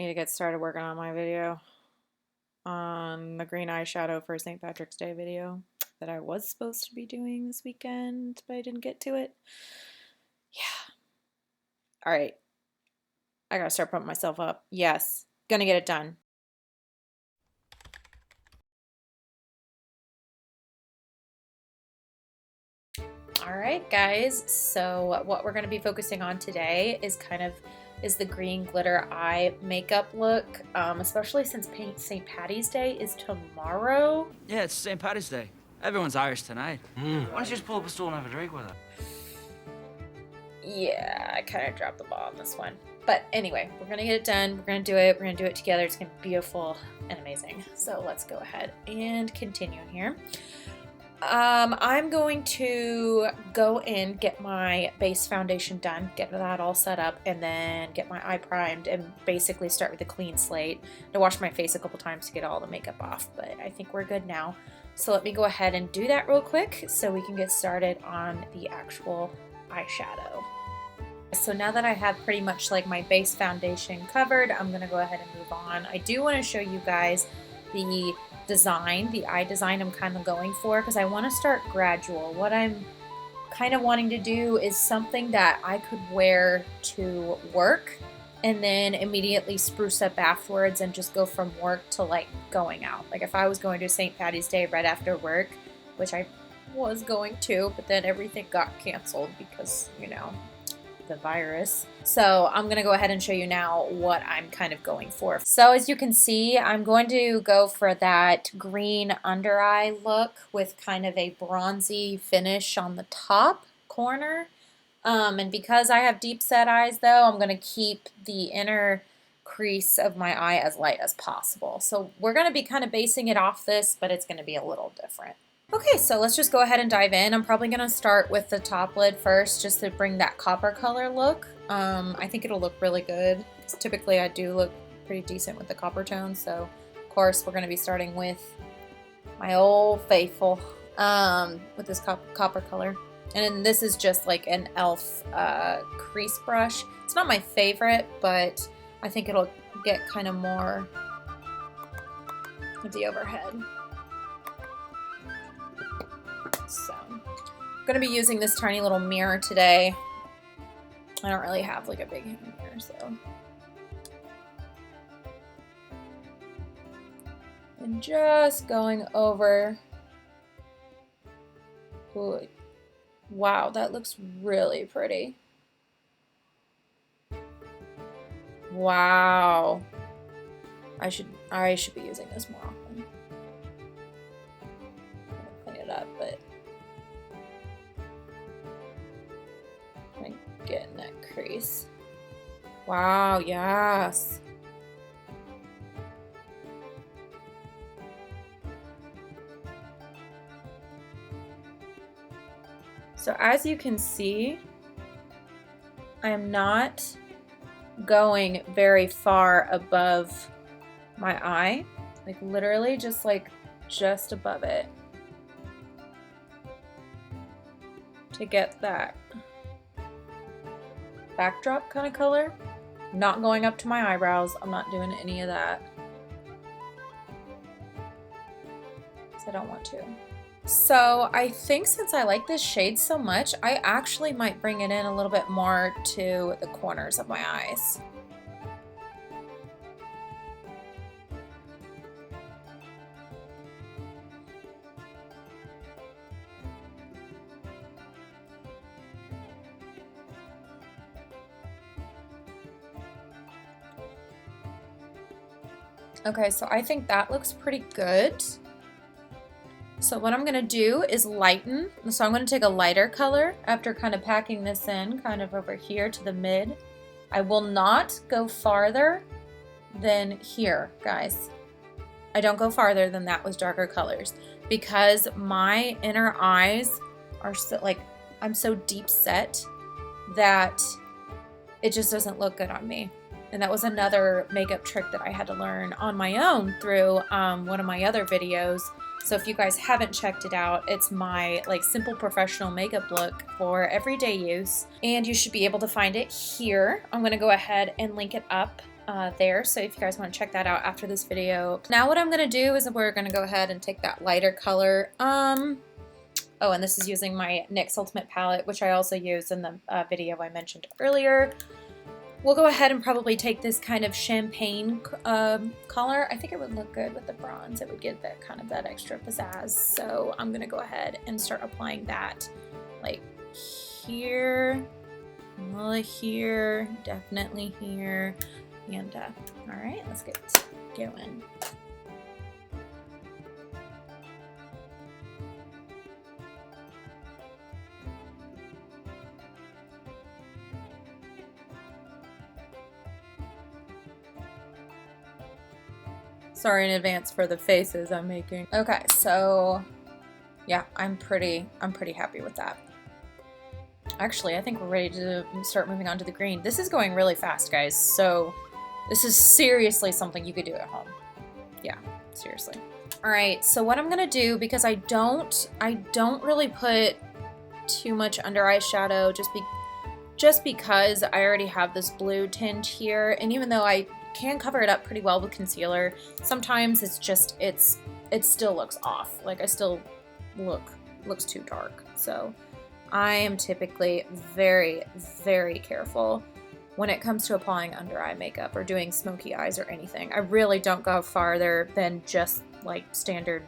need to get started working on my video on the green eyeshadow for St. Patrick's Day video that I was supposed to be doing this weekend, but I didn't get to it. Yeah. Alright. I gotta start pumping myself up. Yes. Gonna get it done. Alright guys, so what we're going to be focusing on today is the green glitter eye makeup look, especially since St. Patty's Day is tomorrow. Yeah, it's St. Patty's Day. Everyone's Irish tonight. Why don't you just pull up a stool and have a drink with her? Yeah, I kind of dropped the ball on this one. But anyway, we're going to get it done. We're going to do it. We're going to do it together. It's going to be beautiful and amazing. So let's go ahead and continue here. I'm going to go in, get my base foundation done, get that all set up, and then get my eye primed and basically start with a clean slate. I washed my face a couple times to get all the makeup off, but I think we're good now. So let me go ahead and do that real quick so we can get started on the actual eyeshadow. So now that I have pretty much like my base foundation covered, I'm going to go ahead and move on. I do want to show you guys the design, the eye design I'm kind of going for, because I want to start gradual. What I'm kind of wanting to do is something that I could wear to work and then immediately spruce up afterwards and just go from work to like going out. Like if I was going to St. Patty's Day right after work, which I was going to, but then everything got canceled because, you know, the virus. So I'm going to go ahead and show you now what I'm kind of going for. So as you can see, I'm going to go for that green under eye look with kind of a bronzy finish on the top corner. And because I have deep set eyes though, I'm going to keep the inner crease of my eye as light as possible. So we're going to be kind of basing it off this, but it's going to be a little different. Okay, so let's just go ahead and dive in. I'm probably going to start with the top lid first just to bring that copper color look. I think it'll look really good. Typically I do look pretty decent with the copper tone, so of course we're going to be starting with my old faithful with this copper color. And then this is just like an e.l.f. Crease brush. It's not my favorite, but I think it'll get kind of more of the overhead. So I'm going to be using this tiny little mirror today. I don't really have like a big hand mirror, so. And just going over. Ooh, wow, that looks really pretty. Wow. I should be using this more often. I'm gonna clean it up, but getting that crease. Wow, yes. So as you can see, I am not going very far above my eye, like literally just above it to get that backdrop kind of color. Not going up to my eyebrows. I'm not doing any of that because I don't want to. So I think since I like this shade so much, I actually might bring it in a little bit more to the corners of my eyes. Okay, so I think that looks pretty good. So what I'm going to do is lighten. So I'm going to take a lighter color after kind of packing this in kind of over here to the mid. I will not go farther than here, guys. I don't go farther than that with darker colors because my inner eyes are so, like, I'm so deep set that it just doesn't look good on me. And that was another makeup trick that I had to learn on my own through one of my other videos. So if you guys haven't checked it out, it's my like simple professional makeup look for everyday use. And you should be able to find it here. I'm going to go ahead and link it up there, so if you guys want to check that out after this video. Now what I'm going to do is we're going to go ahead and take that lighter color. Oh, and this is using my NYX Ultimate palette, which I also used in the video I mentioned earlier. We'll go ahead and probably take this kind of champagne color. I think it would look good with the bronze. It would give that kind of that extra pizzazz. So I'm gonna go ahead and start applying that like here, here, definitely here, and all right, let's get going. Sorry in advance for the faces I'm making. Okay, so yeah, I'm pretty happy with that. Actually, I think we're ready to start moving on to the green. This is going really fast, guys, so this is seriously something you could do at home. Yeah, seriously. All right, so what I'm gonna do, because I don't really put too much under eyeshadow just because I already have this blue tint here, and even though I can cover it up pretty well with concealer, sometimes it's just it still looks off. Like I still looks too dark. So I am typically very, very careful when it comes to applying under eye makeup or doing smoky eyes or anything. I really don't go farther than just like standard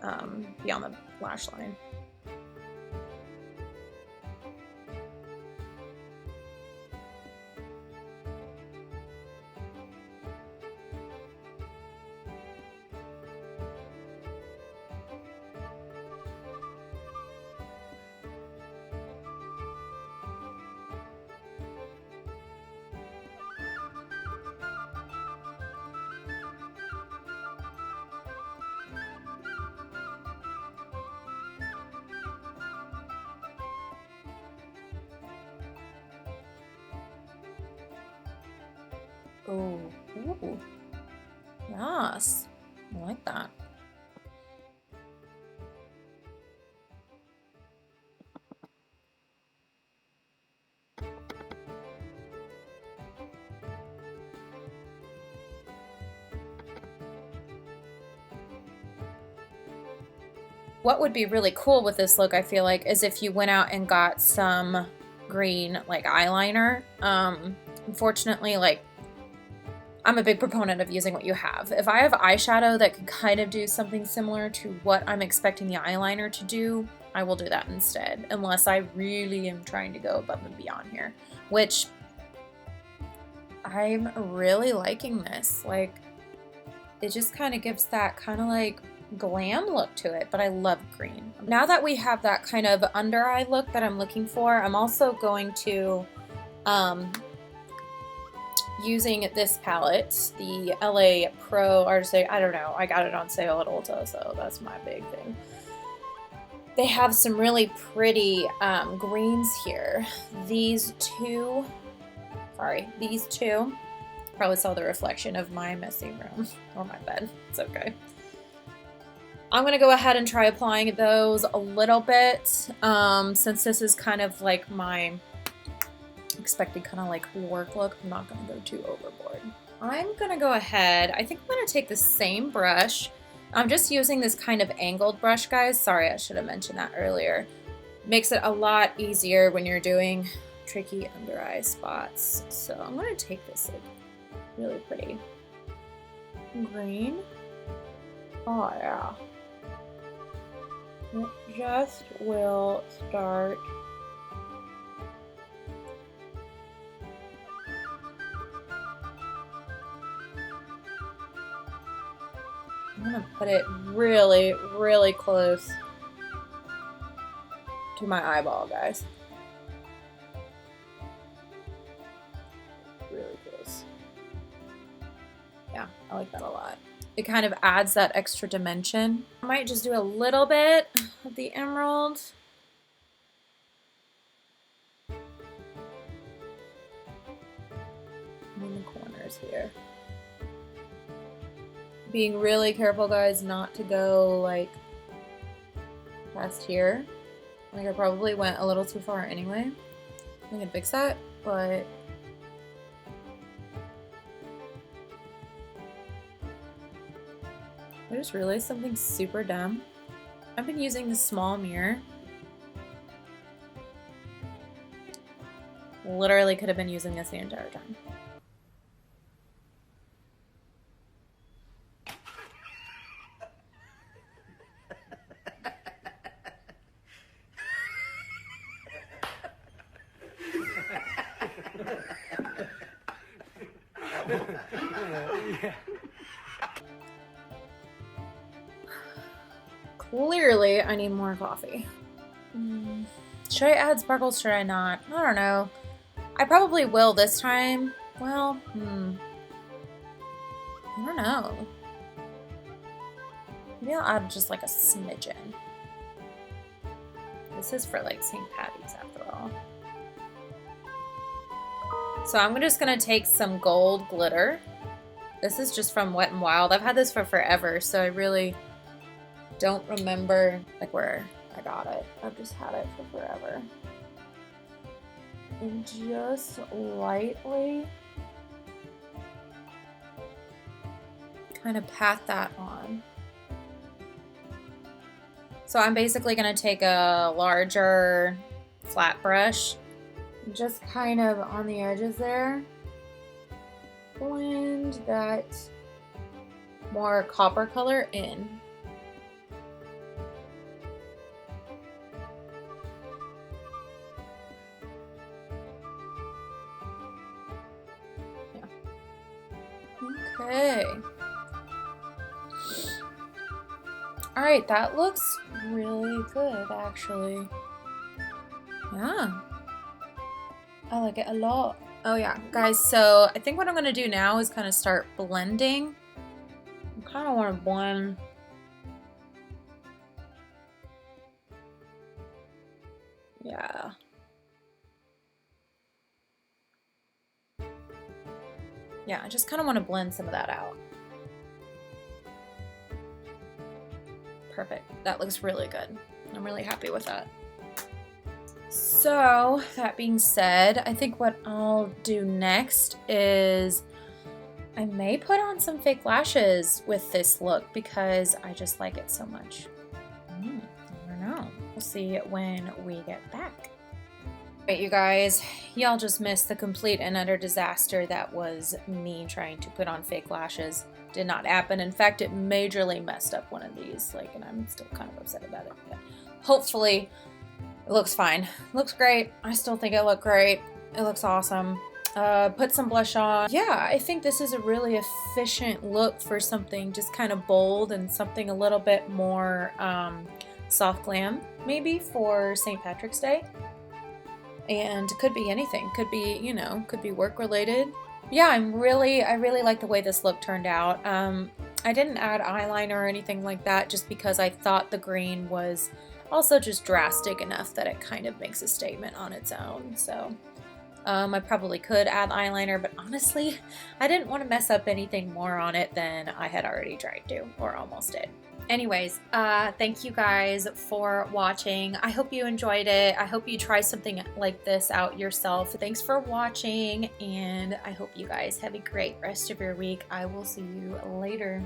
beyond the lash line. Oh, ooh, yes, I like that. What would be really cool with this look, I feel like, is if you went out and got some green like eyeliner. Unfortunately, like, I'm a big proponent of using what you have. If I have eyeshadow that could kind of do something similar to what I'm expecting the eyeliner to do, I will do that instead, unless I really am trying to go above and beyond here, which I'm really liking this. Like, it just kind of gives that kind of like glam look to it, but I love green. Now that we have that kind of under eye look that I'm looking for, I'm also going to using this palette, the LA Pro Artist, I don't know, I got it on sale at Ulta, so that's my big thing. They have some really pretty greens here. These two, probably saw the reflection of my messy room, or my bed, it's okay. I'm gonna go ahead and try applying those a little bit, since this is kind of like my expected kind of like work look. I'm not gonna go too overboard. I'm gonna go ahead, I think I'm gonna take the same brush. I'm just using this kind of angled brush, guys. Sorry, I should have mentioned that earlier. Makes it a lot easier when you're doing tricky under eye spots. So I'm gonna take this like really pretty green. Oh yeah. It just will start I'm gonna put it really, really close to my eyeball, guys. Really close. Yeah, I like that a lot. It kind of adds that extra dimension. I might just do a little bit of the emerald. In the corners here. Being really careful, guys, not to go like past here. I think I probably went a little too far anyway. I can fix that, but I just realized something super dumb. I've been using this small mirror. Literally could have been using this the entire time. Clearly, I need more coffee. Should I add sparkles? Should I not? I don't know. I probably will this time. Well, I don't know. Maybe I'll add just like a smidgen. This is for like St. Patty's after all. So I'm just gonna take some gold glitter. This is just from Wet n Wild. I've had this for forever, so I really don't remember like where I got it. I've just had it for forever. And just lightly kind of pat that on. So I'm basically going to take a larger flat brush, just kind of on the edges there, blend that more copper color in. Okay. All right, that looks really good, actually. Yeah. I like it a lot. Oh yeah, guys, so I think what I'm gonna do now is kind of start blending. I kind of want to blend. Yeah. Yeah, I just kind of want to blend some of that out. Perfect. That looks really good. I'm really happy with that. So, that being said, I think what I'll do next is I may put on some fake lashes with this look because I just like it so much. I don't know. We'll see when we get back. Alright, you guys, y'all just missed the complete and utter disaster that was me trying to put on fake lashes. Did not happen. In fact, it majorly messed up one of these, like, and I'm still kind of upset about it, but hopefully it looks fine. Looks great. I still think it looked great. It looks awesome. Put some blush on. Yeah, I think this is a really efficient look for something just kind of bold and something a little bit more soft glam, maybe for St. Patrick's Day. And could be anything. Could be, you know, could be work related. Yeah, I really like the way this look turned out. I didn't add eyeliner or anything like that just because I thought the green was also just drastic enough that it kind of makes a statement on its own. So I probably could add eyeliner, but honestly, I didn't want to mess up anything more on it than I had already tried to, or almost did. Anyways, thank you guys for watching. I hope you enjoyed it. I hope you try something like this out yourself. Thanks for watching, and I hope you guys have a great rest of your week. I will see you later.